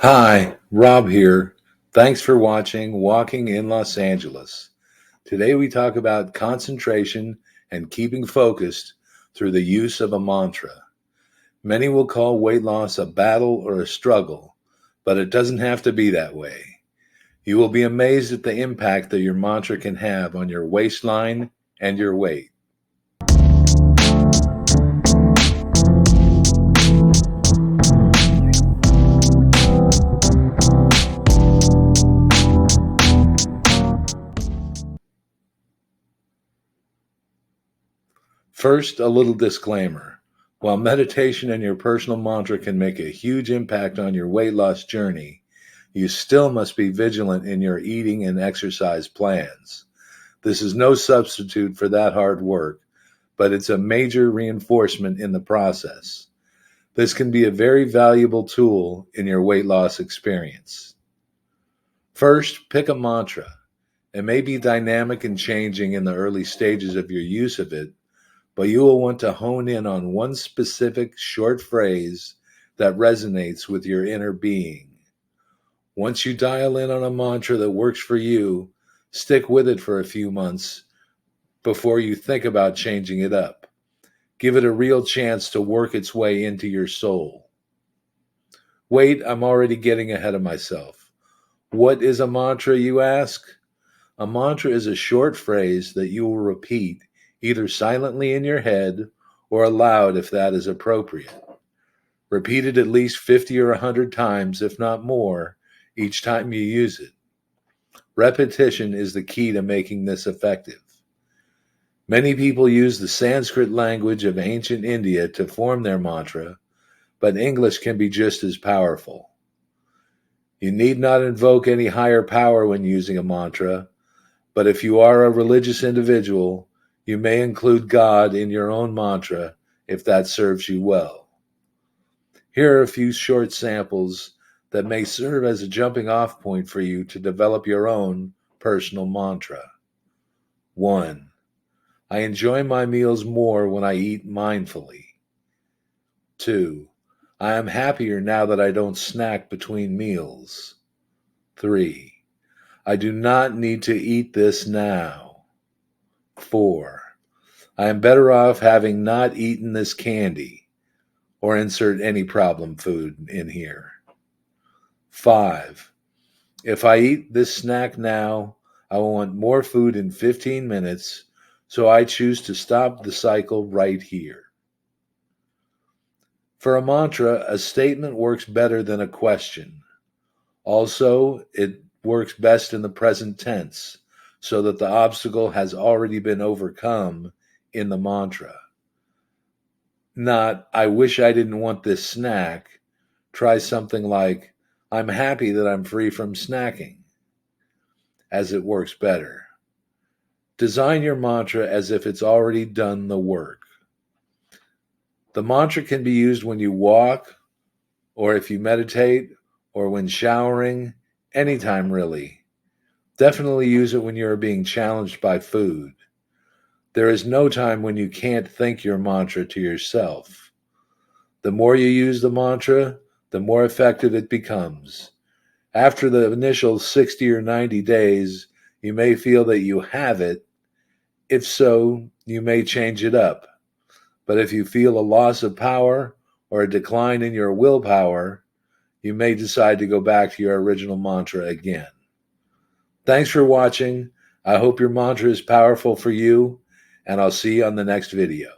Hi, Rob here. Thanks for watching Walking in Los Angeles. Today we talk about concentration and keeping focused through the use of a mantra. Many will call weight loss a battle or a struggle, but it doesn't have to be that way. You will be amazed at the impact that your mantra can have on your waistline and your weight. First, a little disclaimer. While meditation and your personal mantra can make a huge impact on your weight loss journey, you still must be vigilant in your eating and exercise plans. This is no substitute for that hard work, but it's a major reinforcement in the process. This can be a very valuable tool in your weight loss experience. First, pick a mantra. It may be dynamic and changing in the early stages of your use of it, but you will want to hone in on one specific short phrase that resonates with your inner being. Once you dial in on a mantra that works for you, stick with it for a few months before you think about changing it up. Give it a real chance to work its way into your soul. Wait, I'm already getting ahead of myself. What is a mantra, you ask? A mantra is a short phrase that you will repeat either silently in your head or aloud if that is appropriate. Repeat it at least 50 or 100 times, if not more, each time you use it. Repetition is the key to making this effective. Many people use the Sanskrit language of ancient India to form their mantra, but English can be just as powerful. You need not invoke any higher power when using a mantra, but if you are a religious individual, you may include God in your own mantra if that serves you well. Here are a few short samples that may serve as a jumping off point for you to develop your own personal mantra. 1. I enjoy my meals more when I eat mindfully. 2. I am happier now that I don't snack between meals. 3. I do not need to eat this now. 4. I am better off having not eaten this candy, or insert any problem food in here. 5. If I eat this snack now, I will want more food in 15 minutes, so I choose to stop the cycle right here. For a mantra, a statement works better than a question. Also, it works best in the present tense, so that the obstacle has already been overcome in the mantra. Not, I wish I didn't want this snack. Try something like, I'm happy that I'm free from snacking, as it works better. Design your mantra as if it's already done the work. The mantra can be used when you walk, or if you meditate, or when showering, anytime really. Definitely use it when you are being challenged by food. There is no time when you can't think your mantra to yourself. The more you use the mantra, the more effective it becomes. After the initial 60 or 90 days, you may feel that you have it. If so, you may change it up. But if you feel a loss of power or a decline in your willpower, you may decide to go back to your original mantra again. Thanks for watching. I hope your mantra is powerful for you, and I'll see you on the next video.